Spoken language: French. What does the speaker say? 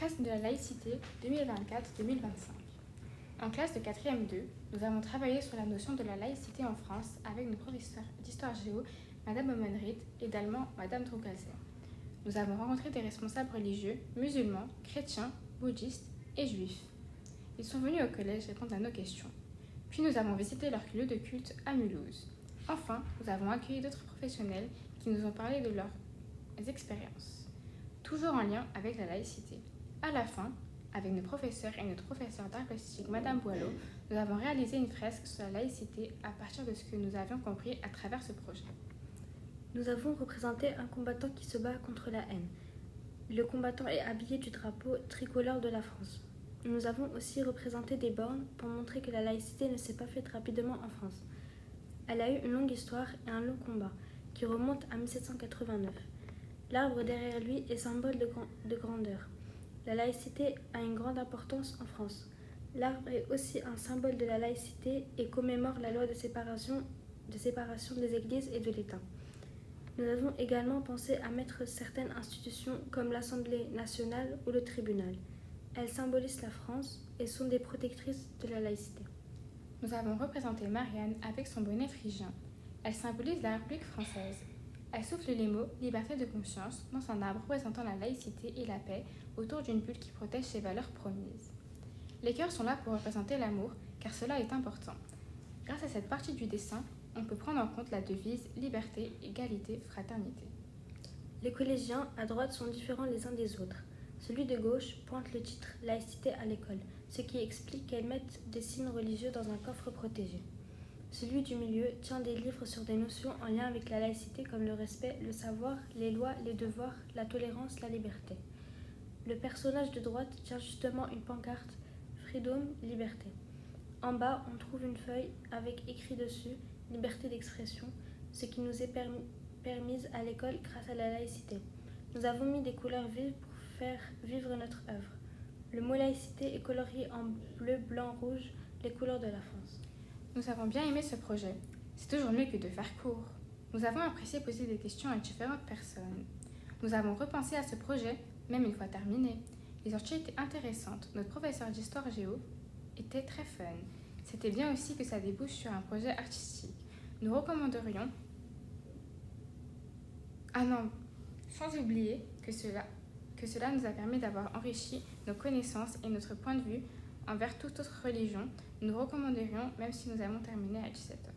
Classe de la laïcité 2024-2025. En classe de 4e 2, nous avons travaillé sur la notion de la laïcité en France avec nos professeurs d'histoire géo, Madame Omenrit, et d'allemand, Madame Troukalser. Nous avons rencontré des responsables religieux, musulmans, chrétiens, bouddhistes et juifs. Ils sont venus au collège répondre à nos questions. Puis nous avons visité leur lieu de culte à Mulhouse. Enfin, nous avons accueilli d'autres professionnels qui nous ont parlé de leurs expériences, toujours en lien avec la laïcité. À la fin, avec nos professeurs et notre professeur d'art plastique, Madame Boileau, nous avons réalisé une fresque sur la laïcité à partir de ce que nous avions compris à travers ce projet. Nous avons représenté un combattant qui se bat contre la haine. Le combattant est habillé du drapeau tricolore de la France. Nous avons aussi représenté des bornes pour montrer que la laïcité ne s'est pas faite rapidement en France. Elle a eu une longue histoire et un long combat qui remonte à 1789. L'arbre derrière lui est symbole de grandeur. La laïcité a une grande importance en France. L'arbre est aussi un symbole de la laïcité et commémore la loi de séparation des églises et de l'État. Nous avons également pensé à mettre certaines institutions comme l'Assemblée nationale ou le tribunal. Elles symbolisent la France et sont des protectrices de la laïcité. Nous avons représenté Marianne avec son bonnet phrygien. Elle symbolise la République française. Elle souffle les mots « liberté de conscience » dans un arbre représentant la laïcité et la paix autour d'une bulle qui protège ses valeurs promises. Les cœurs sont là pour représenter l'amour, car cela est important. Grâce à cette partie du dessin, on peut prendre en compte la devise « liberté, égalité, fraternité ». Les collégiens à droite sont différents les uns des autres. Celui de gauche pointe le titre « Laïcité à l'école », ce qui explique qu'elles mettent des signes religieux dans un coffre protégé. Celui du milieu tient des livres sur des notions en lien avec la laïcité comme le respect, le savoir, les lois, les devoirs, la tolérance, la liberté. Le personnage de droite tient justement une pancarte « Freedom, liberté ». En bas, on trouve une feuille avec écrit dessus « Liberté d'expression », ce qui nous est permise à l'école grâce à la laïcité. Nous avons mis des couleurs vives pour faire vivre notre œuvre. Le mot laïcité est colorié en bleu, blanc, rouge, les couleurs de la France. Nous avons bien aimé ce projet. C'est toujours mieux que de faire court. Nous avons apprécié poser des questions à différentes personnes. Nous avons repensé à ce projet, même une fois terminé. Les sorties étaient intéressantes. Notre professeur d'histoire géo était très fun. C'était bien aussi que ça débouche sur un projet artistique. Nous recommanderions... sans oublier que cela nous a permis d'avoir enrichi nos connaissances et notre point de vue envers toute autre religion. Nous recommanderions, même si nous avons terminé à 17h.